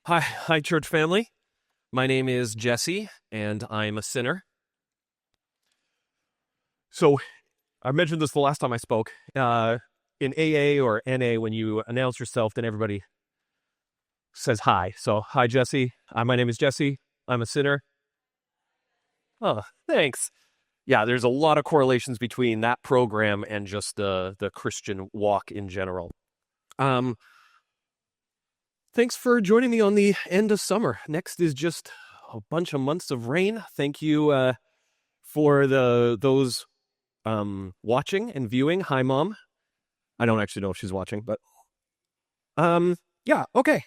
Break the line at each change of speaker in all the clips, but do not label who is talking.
Hi, church family. My name is Jesse, and I'm a sinner. So, I mentioned this the last time I spoke. In AA or NA, when you announce yourself, then everybody says hi. So, hi, Jesse. My name is Jesse. I'm a sinner. Oh, thanks. Yeah, there's a lot of correlations between that program and just the Christian walk in general. Um, Thanks for joining me on the end of summer. Next is just a bunch of months of rain. Thank you for those watching and viewing. Hi, Mom. I don't actually know if she's watching, but yeah, okay.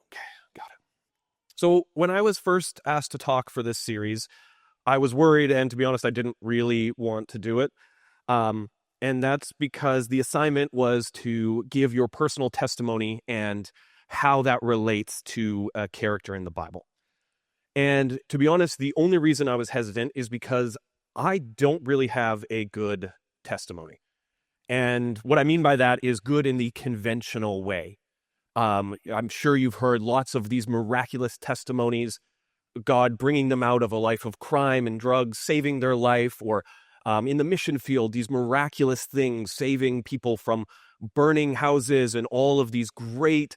Okay, got it. So when I was first asked to talk for this series, I was worried, and to be honest, I didn't really want to do it. And that's because the assignment was to give your personal testimony and how that relates to a character in the Bible. And to be honest, the only reason I was hesitant is because I don't really have a good testimony. And what I mean by that is good in the conventional way. I'm sure you've heard lots of these miraculous testimonies, God bringing them out of a life of crime and drugs, saving their life, or in the mission field, these miraculous things, saving people from burning houses and all of these great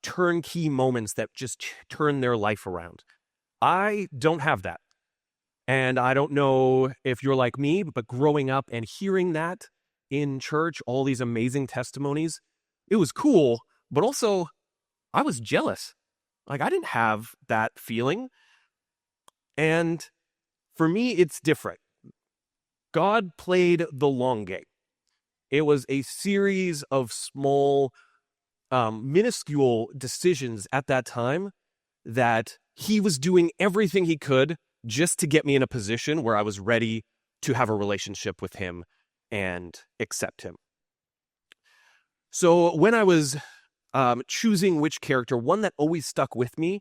turnkey moments that just turn their life around. I don't have that. And I don't know if you're like me, but growing up and hearing that in church, all these amazing testimonies, it was cool, but also I was jealous. Like, I didn't have that feeling. And for me, it's different. God played the long game. It was a series of small, minuscule decisions at that time that he was doing everything he could just to get me in a position where I was ready to have a relationship with him and accept him. So when I was choosing which character, one that always stuck with me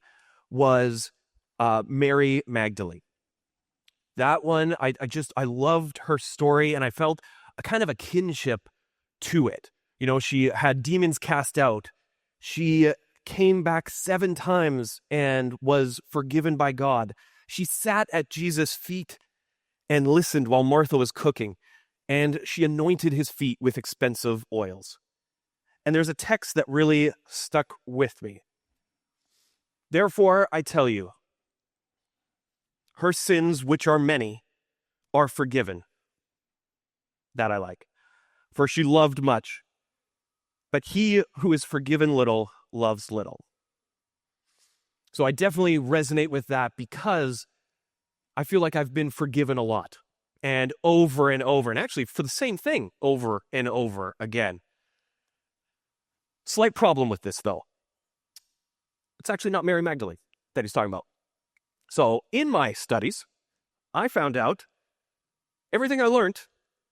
was Mary Magdalene. That one, I loved her story, and I felt a kind of a kinship to it. You know, she had demons cast out. She came back 7 times and was forgiven by God. She sat at Jesus' feet and listened while Martha was cooking, and she anointed his feet with expensive oils. And there's a text that really stuck with me. Therefore, I tell you, her sins, which are many, are forgiven. That I like. For she loved much, but he who is forgiven little loves little. So I definitely resonate with that because I feel like I've been forgiven a lot, and over, and actually for the same thing over and over again. Slight problem with this, though. It's actually not Mary Magdalene that he's talking about. So in my studies, I found out everything I learned,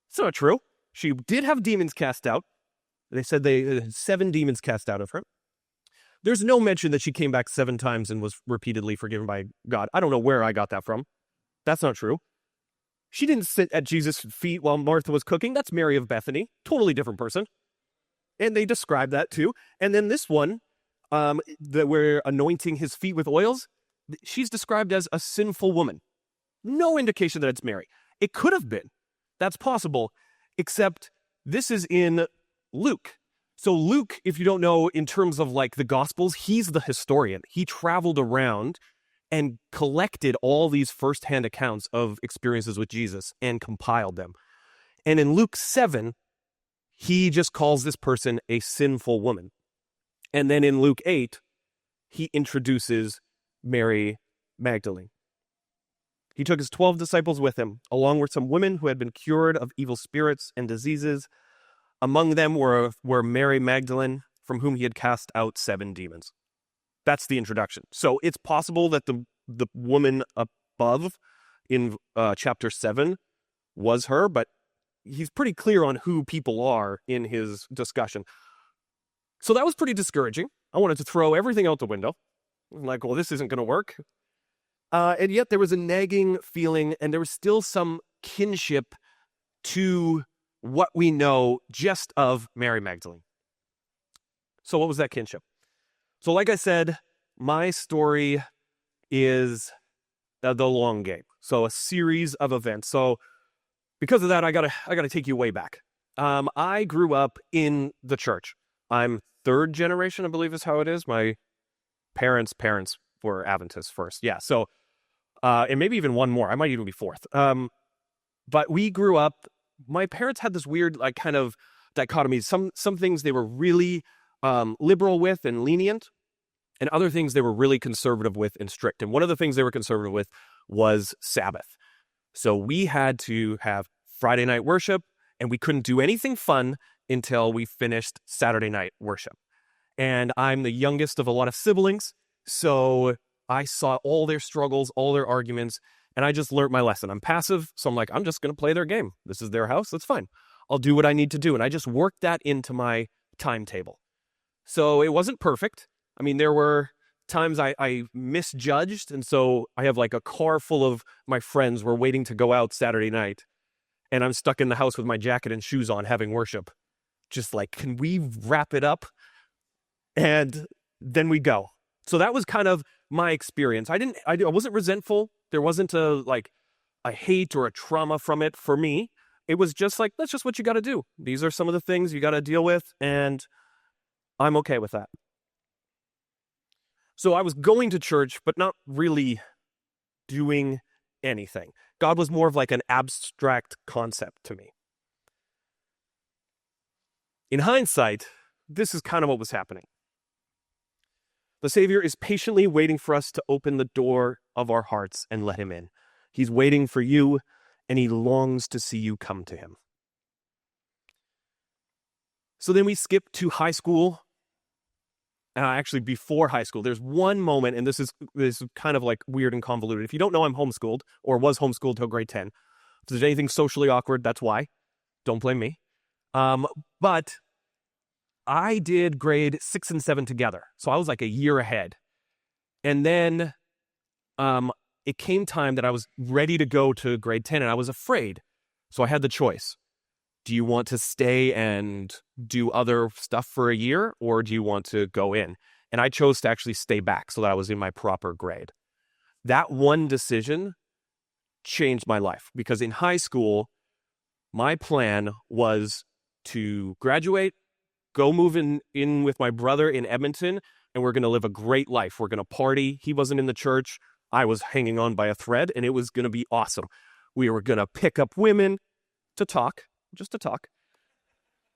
it's not true. She did have demons cast out. They said they had 7 demons cast out of her. There's no mention that she came back 7 times and was repeatedly forgiven by God. I don't know where I got that from. That's not true. She didn't sit at Jesus' feet while Martha was cooking. That's Mary of Bethany. Totally different person. And they describe that too. And then this one, that we're anointing his feet with oils, she's described as a sinful woman. No indication that it's Mary. It could have been. That's possible. Except this is in Luke. So Luke, if you don't know, in terms of like the Gospels, he's the historian. He traveled around and collected all these firsthand accounts of experiences with Jesus and compiled them. And in Luke 7, he just calls this person a sinful woman. And then in Luke 8, he introduces Mary Magdalene. He took his 12 disciples with him, along with some women who had been cured of evil spirits and diseases. Among them were Mary Magdalene, from whom he had cast out 7 demons. That's the introduction. So it's possible that the woman above in chapter 7 was her, but he's pretty clear on who people are in his discussion. So that was pretty discouraging. I wanted to throw everything out the window. I'm like, well, this isn't going to work. And yet there was a nagging feeling, and there was still some kinship to what we know just of Mary Magdalene. So what was that kinship? So like I said, my story is the long game. So a series of events. So because of that, I gotta take you way back. I grew up in the church. I'm third generation, I believe is how it is. My parents' parents were Adventists first. Yeah. So, and maybe even one more. I might even be fourth. But we grew up. My parents had this weird, like, kind of dichotomy. Some things they were really liberal with and lenient, and other things they were really conservative with and strict. And one of the things they were conservative with was Sabbath. So we had to have Friday night worship, and we couldn't do anything fun until we finished Saturday night worship. And I'm the youngest of a lot of siblings, so I saw all their struggles, all their arguments, and I just learned my lesson. I'm passive, so I'm like, I'm just going to play their game. This is their house, that's fine. I'll do what I need to do. And I just worked that into my timetable. So it wasn't perfect. I mean, there were times I misjudged, and so I have like a car full of my friends were waiting to go out Saturday night, and I'm stuck in the house with my jacket and shoes on having worship. Just like, can we wrap it up? And then we go. So that was kind of my experience. I wasn't resentful. There wasn't a hate or a trauma from it for me. It was just like, that's just what you got to do. These are some of the things you got to deal with, and I'm okay with that. So I was going to church, but not really doing anything. God was more of like an abstract concept to me. In hindsight, this is kind of what was happening. The Savior is patiently waiting for us to open the door of our hearts and let him in. He's waiting for you, and he longs to see you come to him. So then we skip to high school. Actually, before high school, there's one moment, and this is kind of like weird and convoluted. If you don't know, I'm homeschooled, or was homeschooled till grade 10. If there's anything socially awkward, that's why. Don't blame me. But I did grade 6 and 7 together, so I was like a year ahead. And then it came time that I was ready to go to grade 10, and I was afraid. So I had the choice. Do you want to stay and do other stuff for a year, or do you want to go in? And I chose to actually stay back so that I was in my proper grade. That one decision changed my life, because in high school, my plan was to graduate, go move in with my brother in Edmonton, and we're going to live a great life. We're going to party. He wasn't in the church. I was hanging on by a thread, and it was going to be awesome. We were going to pick up women to talk. Just to talk.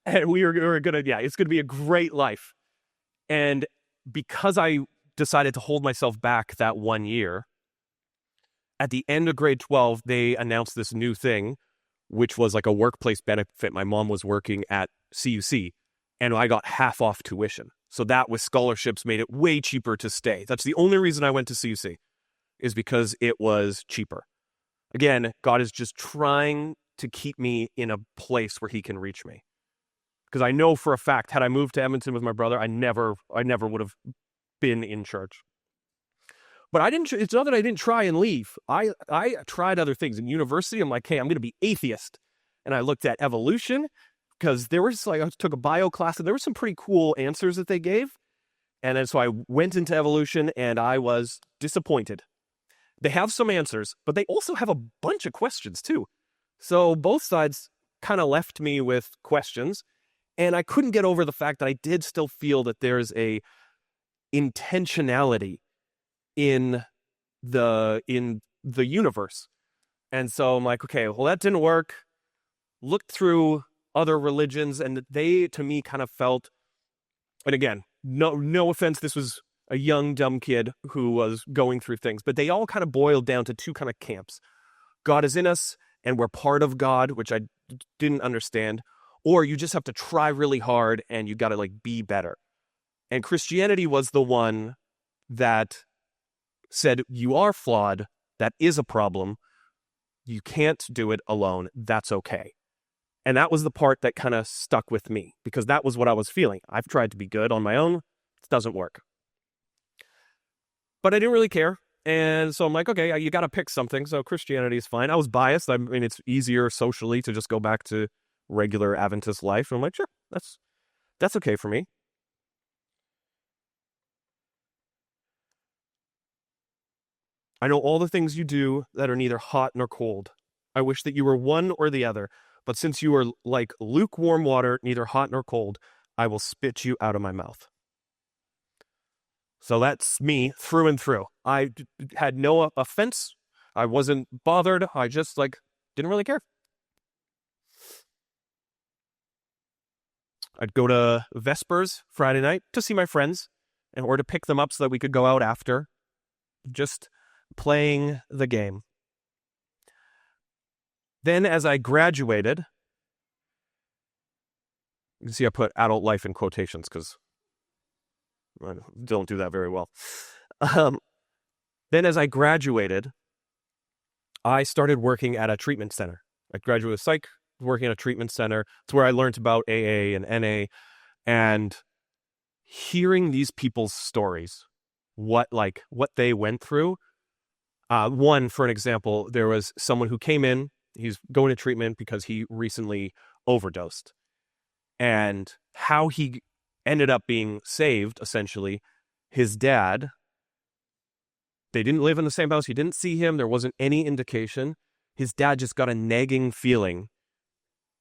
And we were going to, it's going to be a great life. And because I decided to hold myself back that 1 year, at the end of grade 12, they announced this new thing, which was like a workplace benefit. My mom was working at CUC, and I got half off tuition. So that with scholarships made it way cheaper to stay. That's the only reason I went to CUC, is because it was cheaper. Again, God is just trying to keep me in a place where he can reach me. Because I know for a fact, had I moved to Edmonton with my brother, I never would have been in church. But it's not that I didn't try and leave. I tried other things. In university, I'm like, hey, I'm going to be atheist. And I looked at evolution, because there was I took a bio class, and there were some pretty cool answers that they gave. And then so I went into evolution, and I was disappointed. They have some answers, but they also have a bunch of questions too. So both sides kind of left me with questions, and I couldn't get over the fact that I did still feel that there's a intentionality in the universe. And so I'm like, okay, well, that didn't work. Looked through other religions, and they, to me, kind of felt, and again, no offense, this was a young, dumb kid who was going through things, but they all kind of boiled down to two kind of camps. God is in us, and we're part of God, which I didn't understand, or you just have to try really hard and you got to be better. And Christianity was the one that said, you are flawed. That is a problem. You can't do it alone. That's okay. And that was the part that kind of stuck with me, because that was what I was feeling. I've tried to be good on my own. It doesn't work. But I didn't really care. And so I'm like, okay, you got to pick something. So Christianity is fine. I was biased. I mean, it's easier socially to just go back to regular Adventist life. And I'm like, sure, that's okay for me. I know all the things you do that are neither hot nor cold. I wish that you were one or the other, but since you are like lukewarm water, neither hot nor cold, I will spit you out of my mouth. So that's me through and through. I had no offense. I wasn't bothered. I just didn't really care. I'd go to Vespers Friday night to see my friends or to pick them up so that we could go out after. Just playing the game. Then as I graduated, you can see I put adult life in quotations because I don't do that very well. Then as I graduated, I started working at a treatment center. I graduated with psych, working at a treatment center. It's where I learned about AA and NA, and hearing these people's stories, what they went through. One, for an example, there was someone who came in, he's going to treatment because he recently overdosed. And how he ended up being saved, essentially, his dad, they didn't live in the same house, he didn't see him, there wasn't any indication. His dad just got a nagging feeling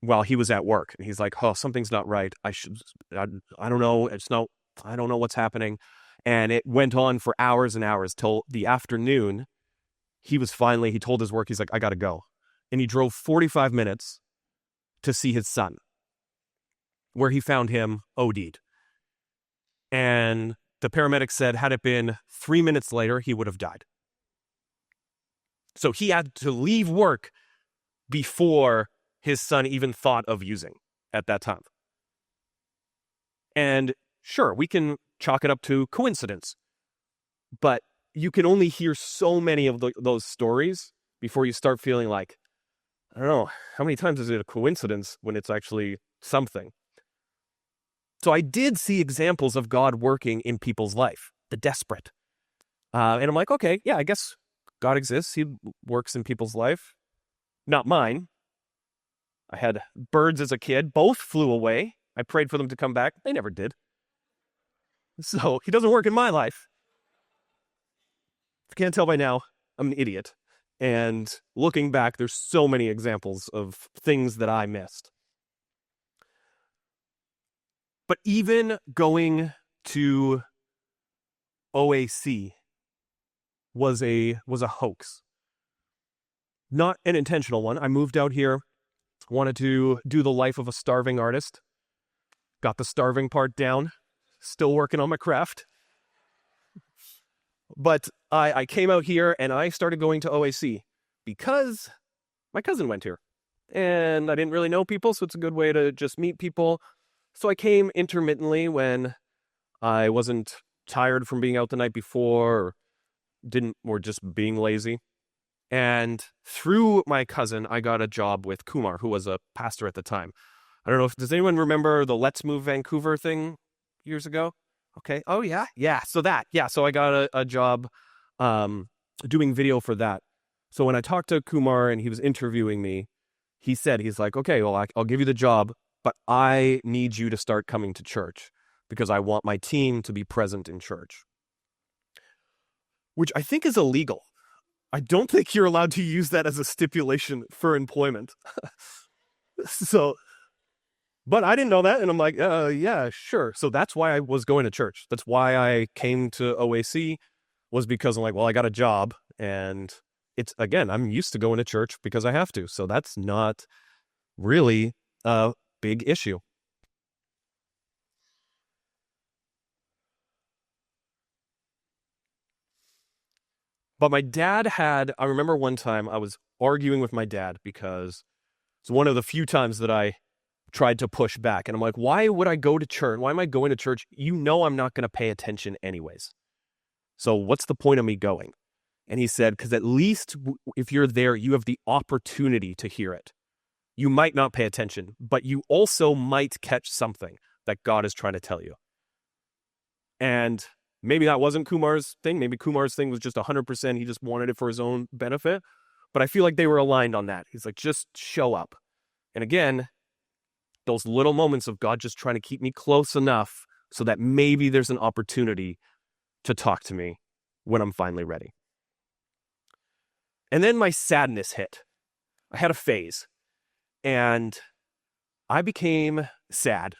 while he was at work. And he's like, oh, something's not right. I don't know. I don't know what's happening. And it went on for hours and hours till the afternoon. He told his work, he's like, I got to go. And he drove 45 minutes to see his son, where he found him OD'd. And the paramedics said, had it been 3 minutes later, he would have died. So he had to leave work before his son even thought of using at that time. And sure, we can chalk it up to coincidence, but you can only hear so many of those stories before you start feeling like, I don't know, how many times is it a coincidence when it's actually something? So I did see examples of God working in people's life, the desperate. And I'm like, okay, yeah, I guess God exists. He works in people's life. Not mine. I had birds as a kid. Both flew away. I prayed for them to come back. They never did. So he doesn't work in my life. If you can't tell by now, I'm an idiot. And looking back, there's so many examples of things that I missed. But even going to OAC was a hoax. Not an intentional one. I moved out here, wanted to do the life of a starving artist. Got the starving part down. Still working on my craft. But I came out here and I started going to OAC because my cousin went here. And I didn't really know people, so it's a good way to just meet people. So I came intermittently when I wasn't tired from being out the night before or just being lazy. And through my cousin, I got a job with Kumar, who was a pastor at the time. I don't know does anyone remember the Let's Move Vancouver thing years ago? Okay. Oh, yeah. Yeah. So I got a job doing video for that. So when I talked to Kumar and he was interviewing me, he's like, okay, well, I'll give you the job, but I need you to start coming to church because I want my team to be present in church, which I think is illegal. I don't think you're allowed to use that as a stipulation for employment. But I didn't know that. And I'm like, yeah, sure. So that's why I was going to church. That's why I came to OAC, was because I'm like, well, I got a job and I'm used to going to church because I have to. So that's not really a big issue. But my dad I remember one time I was arguing with my dad because it's one of the few times that I tried to push back. And I'm like, why would I go to church? Why am I going to church? You know I'm not going to pay attention anyways. So what's the point of me going? And he said, because at least if you're there, you have the opportunity to hear it. You might not pay attention, but you also might catch something that God is trying to tell you. And maybe that wasn't Kumar's thing. Maybe Kumar's thing was just 100%. He just wanted it for his own benefit. But I feel like they were aligned on that. He's like, just show up. And again, those little moments of God just trying to keep me close enough so that maybe there's an opportunity to talk to me when I'm finally ready. And then my sadness hit. I had a phase, and I became sad.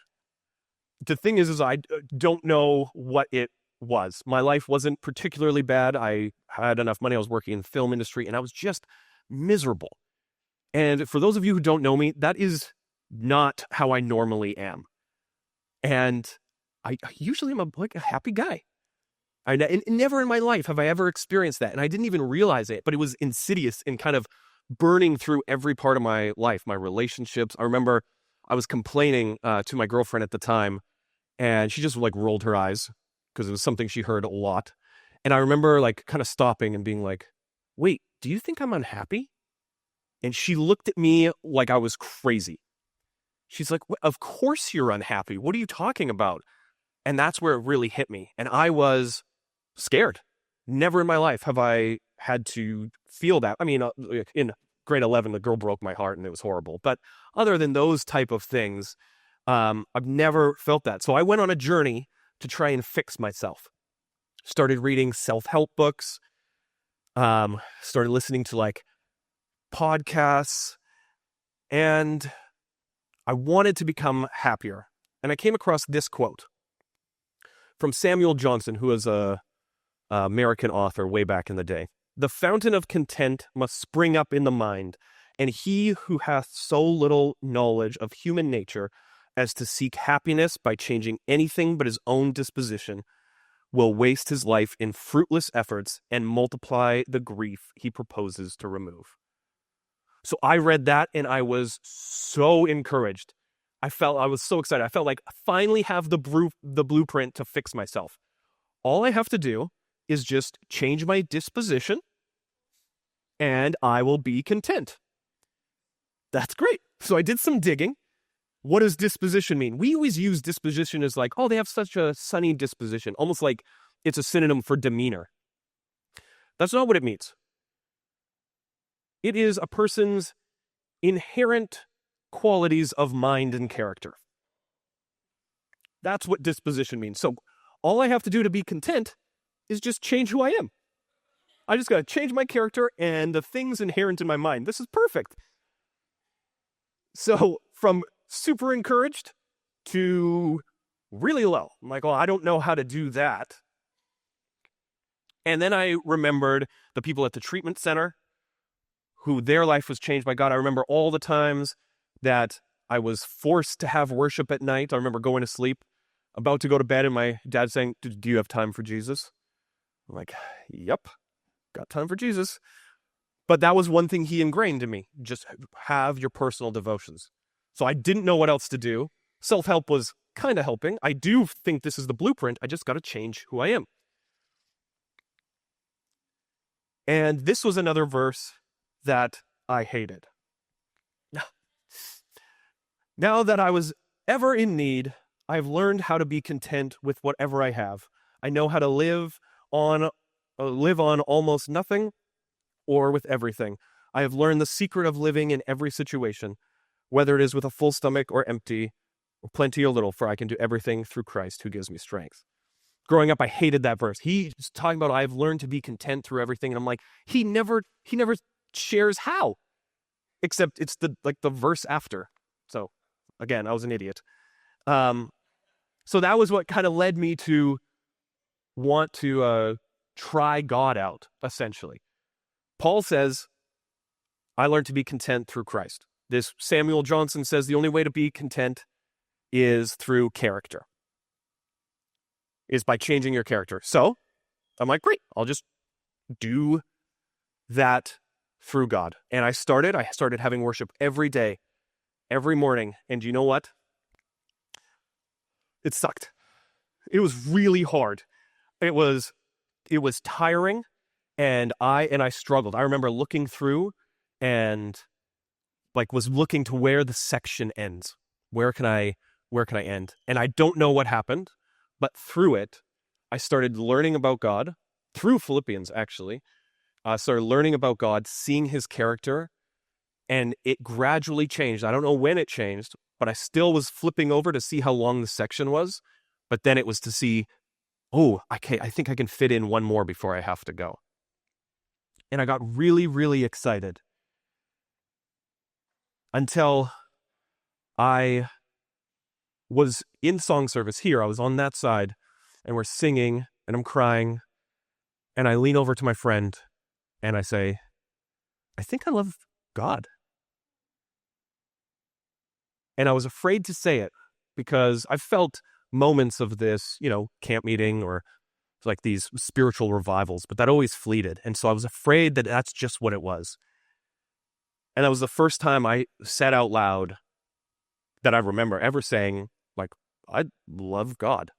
The thing is I don't know what it was. My life wasn't particularly bad. I had enough money. I was working in the film industry, and I was just miserable. And for those of you who don't know me, that is not how I normally am. And I usually am a happy guy. Never in my life have I ever experienced that. And I didn't even realize it, but it was insidious and kind of burning through every part of my life, my relationships. I remember I was complaining to my girlfriend at the time, and she just like rolled her eyes because it was something she heard a lot. And I remember like kind of stopping and being like, wait, do you think I'm unhappy? And she looked at me like I was crazy. She's like, of course you're unhappy. What are you talking about? And that's where it really hit me. And I was scared. Never in my life have I had to feel that. I mean, in grade 11, the girl broke my heart and it was horrible. But other than those type of things, I've never felt that. So I went on a journey to try and fix myself. Started reading self-help books. Started listening to like podcasts. And I wanted to become happier. And I came across this quote from Samuel Johnson, who was a American author way back in the day. The fountain of content must spring up in the mind, and he who hath so little knowledge of human nature as to seek happiness by changing anything but his own disposition will waste his life in fruitless efforts and multiply the grief he proposes to remove. So I read that and I was so encouraged. I was so excited. I felt like I finally have the blueprint to fix myself. All I have to do is just change my disposition and I will be content. That's great. So I did some digging. What does disposition mean? We always use disposition as like, oh, they have such a sunny disposition, almost like it's a synonym for demeanor. That's not what it means. It is a person's inherent qualities of mind and character. That's what disposition means. So all I have to do to be content is just change who I am. I just got to change my character and the things inherent in my mind. This is perfect. So from super encouraged to really low. I'm like, well, I don't know how to do that. And then I remembered the people at the treatment center who their life was changed by God. I remember all the times that I was forced to have worship at night. I remember going to sleep, about to go to bed, and my dad saying, do you have time for Jesus? I'm like, yep, got time for Jesus. But that was one thing he ingrained in me. Just have your personal devotions. So I didn't know what else to do. Self-help was kind of helping. I do think this is the blueprint. I just got to change who I am. And this was another verse that I hated. Now that I was ever in need, I've learned how to be content with whatever I have. I know how to live on almost nothing or with everything. I have learned the secret of living in every situation, whether it is with a full stomach or empty, or plenty or little, for I can do everything through Christ who gives me strength. Growing up, I hated that verse. He's talking about I've learned to be content through everything, and I'm like, he never shares how, except it's the verse after. So again, I was an idiot. So that was what kind of led me to want to try God out, essentially. Paul says, I learned to be content through Christ. This Samuel Johnson says the only way to be content is through character, is by changing your character. So I'm like, great, I'll just do that through God. And I started having worship every day, every morning. And you know what? It sucked. It was really hard. It was tiring, and I struggled. I remember looking through and was looking to where the section ends. Where can I end? And I don't know what happened, but through it, I started learning about God through Philippians, actually. I started learning about God, seeing his character, and it gradually changed. I don't know when it changed, but I still was flipping over to see how long the section was. But then it was to see, oh, okay, I think I can fit in one more before I have to go. And I got really, really excited until I was in song service here. I was on that side, and we're singing, and I'm crying, and I lean over to my friend, and I say, I think I love God. And I was afraid to say it because I've felt moments of this, camp meeting or like these spiritual revivals, but that always fleeted. And so I was afraid that that's just what it was. And that was the first time I said out loud that I remember ever saying, like, I love God.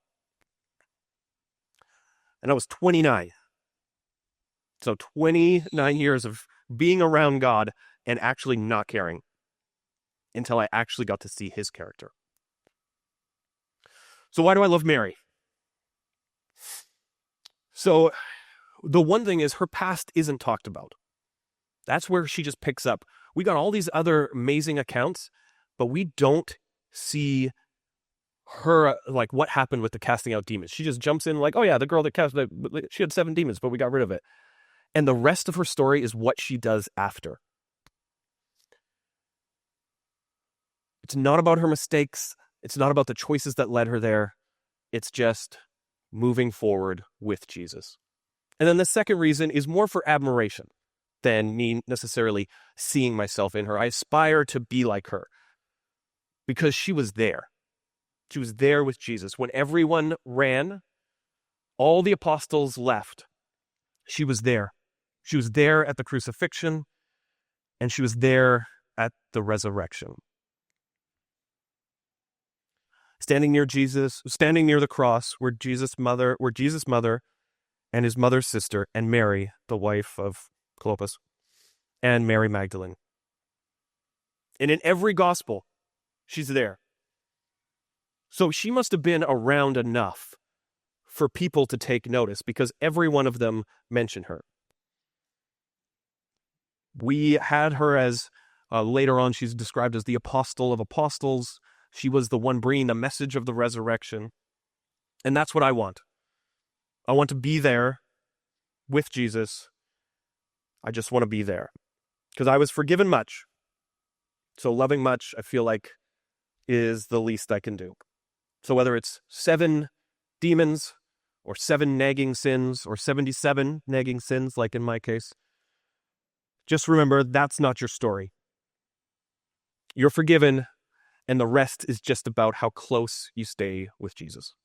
And I was 29. So 29 years of being around God and actually not caring until I actually got to see his character. So why do I love Mary? So the one thing is her past isn't talked about. That's where she just picks up. We got all these other amazing accounts, but we don't see her, like, what happened with the casting out demons. She just jumps in like, oh yeah, the girl that she had 7 demons, but we got rid of it. And the rest of her story is what she does after. It's not about her mistakes. It's not about the choices that led her there. It's just moving forward with Jesus. And then the second reason is more for admiration than me necessarily seeing myself in her. I aspire to be like her because she was there. She was there with Jesus. When everyone ran, all the apostles left. She was there. She was there at the crucifixion, and she was there at the resurrection. Standing near Jesus, standing near the cross were Jesus' mother and his mother's sister, and Mary, the wife of Clopas, and Mary Magdalene. And in every gospel, she's there. So she must have been around enough for people to take notice because every one of them mentioned her. We had her as, later on, she's described as the apostle of apostles. She was the one bringing the message of the resurrection. And that's what I want. I want to be there with Jesus. I just want to be there because I was forgiven much. So loving much, I feel like, is the least I can do. So whether it's 7 demons or 7 nagging sins or 77 nagging sins, like in my case, just remember that's not your story. You're forgiven, and the rest is just about how close you stay with Jesus.